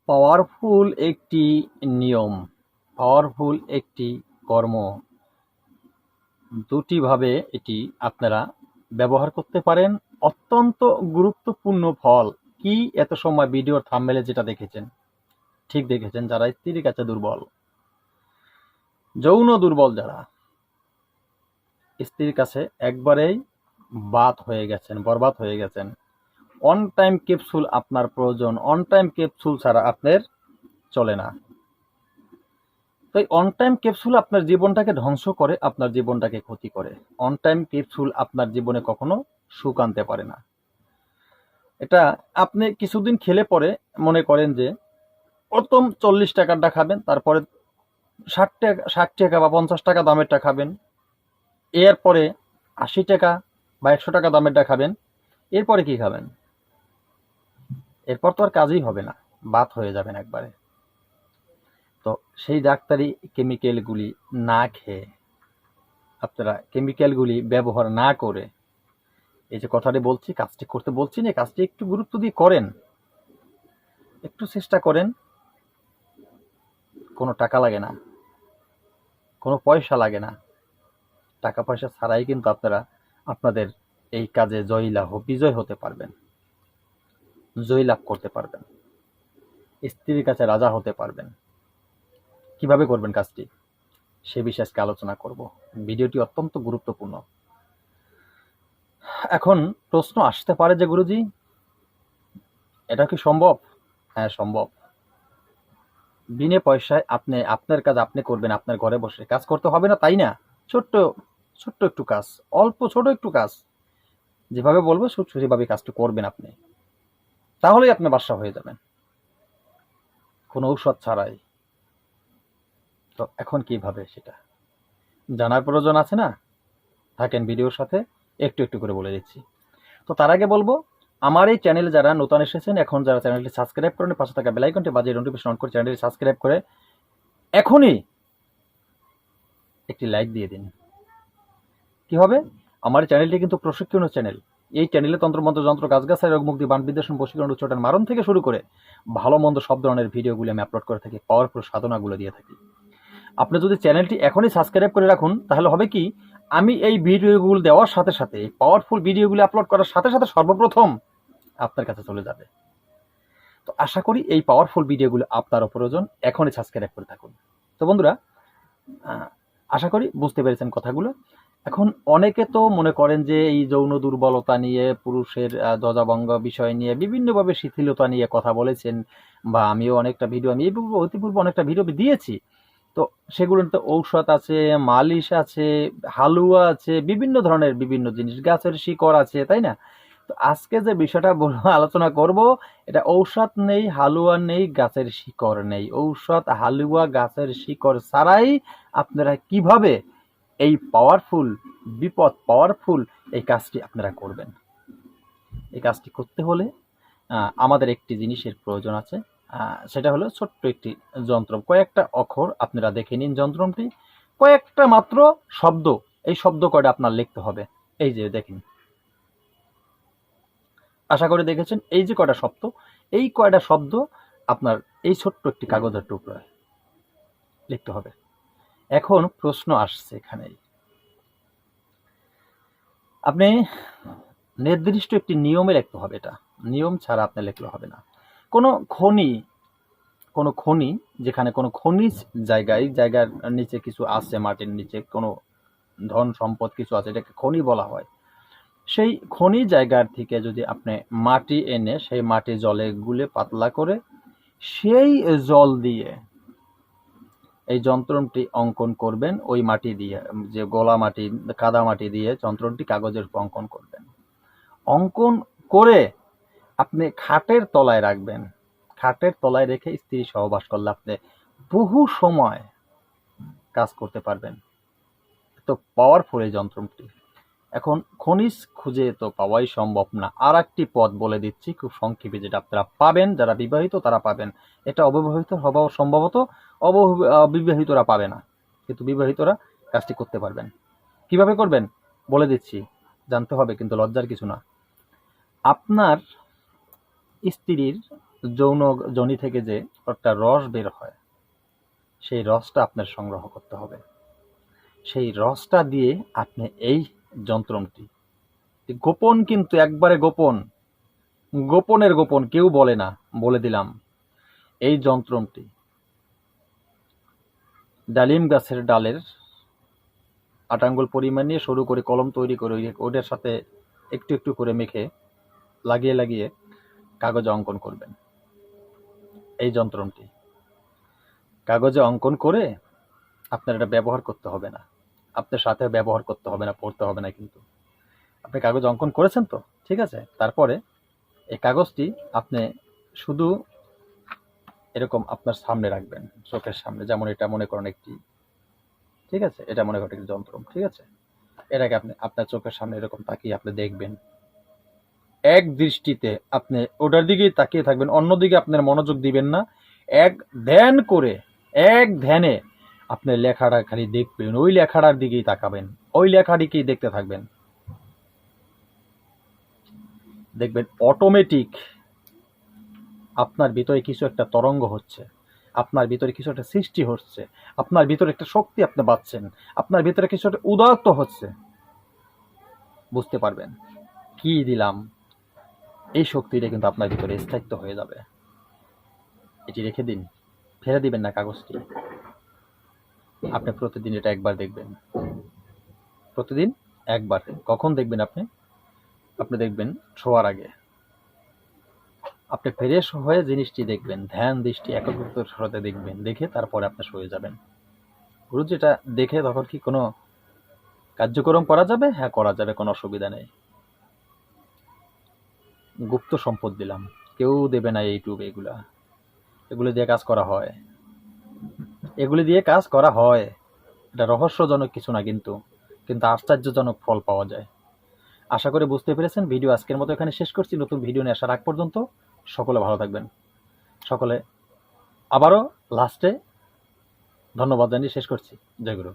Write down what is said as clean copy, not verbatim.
Powerful একটি নিয়ম, powerful একটি কর্ম, দুটি ভাবে এটি আপনারা ব্যবহার করতে পারেন। অত্যন্ত গুরুত্বপূর্ণ ফল কি? এত সময় ভিডিওর থাম্বনেলে যেটা দেখেছেন, ঠিক দেখেছেন। যারা স্ত্রীর কাছে দুর্বল, যৌন দুর্বল, যারা স্ত্রীর কাছে একবারেই বাদ হয়ে গেছেন, বরবাদ হয়ে গেছেন, অন টাইম ক্যাপসুল আপনার প্রয়োজন। অন টাইম ক্যাপসুল ছাড়া আপনার চলে না। তো এই অন টাইম ক্যাপসুল আপনার জীবনটাকে ধ্বংস করে, আপনার জীবনটাকে ক্ষতি করে। অন টাইম ক্যাপসুল আপনার জীবনে কখনো সুখ আনতে পারে না। এটা আপনি কিছুদিন খেলে পরে মনে করেন যে প্রথম 40 টাকারটা খাবেন, তারপরে 60 টাকা বা 50 টাকা দামেরটা খাবেন, এরপরে 80 টাকা বা 100 টাকা দামেরটা খাবেন। এরপরে কি খাবেন? এরপর তো আর কাজই হবে না, বাদ হয়ে যাবেন একবারে। তো সেই ডাক্তারি কেমিক্যালগুলি না খেয়ে, আপনারা কেমিক্যালগুলি ব্যবহার না করে, এই যে কথাটি বলছি, কাজটি করতে বলছি না, কাজটি একটু গুরুত্ব দিয়ে করেন, একটু চেষ্টা করেন। কোনো টাকা লাগে না, কোনো পয়সা লাগে না। টাকা পয়সা ছাড়াই কিন্তু আপনারা আপনাদের এই কাজে বিজয় হতে পারবেন, জয়লাভ করতে পারবেন, স্ত্রীর কাছে রাজা হতে পারবেন। কিভাবে করবেন কাজটি, সে বিষয়ে আজকে আলোচনা করব। ভিডিওটি অত্যন্ত গুরুত্বপূর্ণ। এখন প্রশ্ন আসতে পারে যে গুরুজি, এটা কি সম্ভব? হ্যাঁ, সম্ভব। বিনে পয়সায় আপনি আপনার কাজ আপনি করবেন, আপনার ঘরে বসে। কাজ করতে হবে না তাই না, ছোট্ট ছোট্ট একটু কাজ, অল্প ছোট একটু কাজ, যেভাবে বলবো সেভাবে কাজটা করবেন আপনি, তাহলেই আপনি বাদশা হয়ে যাবেন, কোনো ঔষধ ছাড়াই। তো এখন কিভাবে সেটা জানার প্রয়োজন আছে না? থাকেন ভিডিওর সাথে, একটু একটু করে বলে দিচ্ছি। তো তার আগে বলবো, আমার এই চ্যানেলে যারা নতুন এসেছেন, এখন যারা চ্যানেলটি সাবস্ক্রাইব করেন, পাশে থাকা বেল আইকনটি বাজিয়ে নোটিফিকেশন অন করে চ্যানেলটি সাবস্ক্রাইব করে এখনই একটি লাইক দিয়ে দিন। কি হবে? আমার চ্যানেলটি কিন্তু প্রশিক্ষণের চ্যানেল। এই চ্যানেলে তন্ত্রমন্ত্র, যন্ত্র, গাছগাছালি, রোগ মুক্তি, বান বিদ্বেষণ, বশীকরণ, উচ্চারণ, মারণ থেকে শুরু করে ভালো মন্দ সব ধরনের ভিডিওগুলি আমি আপলোড করে থাকি, পাওয়ারফুল সাধনাগুলো দিয়ে থাকি। আপনি যদি চ্যানেলটি এখনই সাবস্ক্রাইব করে রাখুন, তাহলে হবে কি, আমি এই ভিডিওগুলো দেওয়ার সাথে সাথে, এই পাওয়ারফুল ভিডিওগুলি আপলোড করার সাথে সাথে সর্বপ্রথম আপনার কাছে চলে যাবে। তো আশা করি এই পাওয়ারফুল ভিডিওগুলো আপনারও প্রয়োজন, এখনই সাবস্ক্রাইব করে থাকুন। তো বন্ধুরা, আশা করি বুঝতে পেরেছেন কথাগুলো। এখন অনেকে তো মনে করেন যে এই যৌন দুর্বলতা নিয়ে, পুরুষের ধ্বজাভঙ্গ বিষয় নিয়ে, বিভিন্নভাবে শিথিলতা নিয়ে কথা বলেছেন, বা আমিও অনেকটা ভিডিও, আমি অতিপূর্বে অনেকটা ভিডিও দিয়েছি। তো সেগুলোতে ঔষধ আছে, মালিশ আছে, হালুয়া আছে, বিভিন্ন ধরনের বিভিন্ন জিনিস, গাছের শিকড় আছে, তাই না? তো আজকে যে বিষয়টা আলোচনা করব, এটা ঔষধ নেই, হালুয়া নেই, গাছের শিকড় নেই। ঔষধ, হালুয়া, গাছের শিকড় ছাড়াই আপনারা কিভাবে এই পাওয়ারফুল এই কাজটি আপনারা করবেন। এই কাজটি করতে হলে আমাদের একটি জিনিসের প্রয়োজন আছে, সেটা হলো ছোট্ট একটি যন্ত্র, কয়েকটা অক্ষর আপনারা দেখে নিন। যন্ত্রটি কয়েকটা মাত্র শব্দ, এই শব্দ কয়টা আপনার লিখতে হবে। এই যে দেখেন, আশা করে দেখেছেন, এই যে কয়টা শব্দ, এই কয়টা শব্দ আপনার এই ছোট্ট একটি কাগজের টুকরোয় লিখতে হবে। এখন প্রশ্ন আসছে এখানেই, আপনি নির্দিষ্ট একটি নিয়মে লিখতে হবে। এটা নিয়ম ছাড়া আপনি লিখলে হবে না। কোনো খনি, কোনো খনি, যেখানে কোনো খনিজ জায়গার নিচে কিছু আছে, মাটির নিচে কোনো ধন সম্পদ কিছু আছে, এটাকে খনি বলা হয়। সেই খনি জায়গার থেকে যদি আপনি মাটি এনে, সেই মাটি জলে গুলে পাতলা করে, সেই জল দিয়ে এই যন্ত্রটি অঙ্কন করবেন। ওই মাটি দিয়ে, যে গোলা মাটি, কাদা মাটি দিয়ে যন্ত্রটি কাগজের উপর অঙ্কন করবেন। অঙ্কন করে আপনি খাটের তলায় রাখবেন। খাটের তলায় রেখে স্ত্রী সহবাস করলে আপনি বহু সময় কাজ করতে পারবেন। তো পাওয়ারফুল এই যন্ত্রটি। এখন খনিজ খুঁজে তো পাওয়াই সম্ভব না। আর একটি পথ বলে দিচ্ছি খুব সংক্ষেপে, যেটা আপনারা পাবেন, যারা বিবাহিত তারা পাবেন। এটা অবিবাহিত হওয়া সম্ভবত অবিবাহিতরা পাবে না, কিন্তু বিবাহিতরা কাজটি করতে পারবেন। কিভাবে করবেন বলে দিচ্ছি, জানতে হবে, কিন্তু লজ্জার কিছু না। আপনার স্ত্রীর যৌন যোনি থেকে যে একটা রস বের হয়, সেই রসটা আপনার সংগ্রহ করতে হবে। সেই রসটা দিয়ে আপনি এই যন্ত্রটি, গোপন কিন্তু একবারে গোপন, গোপনের গোপন, কেউ বলে না, বলে দিলাম। এই যন্ত্রটি ডালিম গাছের ডালের ৮ আঙ্গুল পরিমাণ নিয়ে সরু করে কলম তৈরি করে ওটার সাথে একটু একটু করে মেখে লাগিয়ে লাগিয়ে কাগজে অঙ্কন করবেন। এই যন্ত্রটি কাগজে অঙ্কন করে আপনার এটা ব্যবহার করতে হবে না, আপনার সাথে ব্যবহার করতে হবে না, পড়তে হবে না। কিন্তু আপনি কাগজ অঙ্কন করেছেন তো, ঠিক আছে। তারপরে এই কাগজটি আপনি শুধু এরকম আপনার সামনে রাখবেন, চোখের সামনে। যেমন এটা মনে করেন একটি, ঠিক আছে, এটা মনে করেন একটি যন্ত্র, ঠিক আছে। এটাকে আপনি আপনার চোখের সামনে এরকম তাকিয়ে আপনি দেখবেন। এক দৃষ্টিতে আপনি ওটার দিকেই তাকিয়ে থাকবেন, অন্যদিকে আপনার মনোযোগ দিবেন না। এক ধ্যানে আপনি লেখাটা খালি দেখবেন, ওই লেখাটার দিকেই তাকাবেন, ওই লেখাটিকেই দেখতে থাকবেন। দেখবেন অটোমেটিক আপনার ভিতরে কিছু একটা তরঙ্গ হচ্ছে, আপনার ভিতরে কিছু একটা সৃষ্টি হচ্ছে, আপনার ভিতরে একটা শক্তি আপনি পাচ্ছেন, আপনার ভিতরে কিছু একটা উদাত্ত হচ্ছে। বুঝতে পারবেন কি দিলাম, এই শক্তিটা কিন্তু আপনার ভিতরে স্থায়িত্ব হয়ে যাবে। এটি রেখে দিন, ফেলে দিবেন না কাগজটি। আপনি প্রতিদিন এটা একবার দেখবেন, প্রতিদিন একবার। কখন দেখবেন আপনি? আপনি দেখবেন শোয়ার আগে। আপনি ফ্রেশ হয়ে জিনিসটি দেখবেন, ধ্যান দৃষ্টি একত্রিত সাথে দেখবেন, দেখে তারপরে আপনি শুয়ে যাবেন। গুরুজি, এটা দেখে তখন কি কোনো কার্যক্রম করা যাবে? হ্যাঁ, করা যাবে, কোনো অসুবিধা নেই। গুপ্ত সম্পদ দিলাম, কেউ দেবে না ইউটিউবে। এগুলো দিয়ে কাজ করা হয়, এগুলি দিয়ে কাজ করা হয়। এটা রহস্যজনক কিছু না, কিন্তু কিন্তু আশ্চর্যজনক ফল পাওয়া যায়। আশা করি বুঝতে পেরেছেন। ভিডিও আজকের মতো এখানে শেষ করছি। নতুন ভিডিও নিয়ে আসার আগ পর্যন্ত সকলে ভালো থাকবেন। সকলে আবারও লাস্টে ধন্যবাদ জানিয়ে শেষ করছি। জয় গুরু।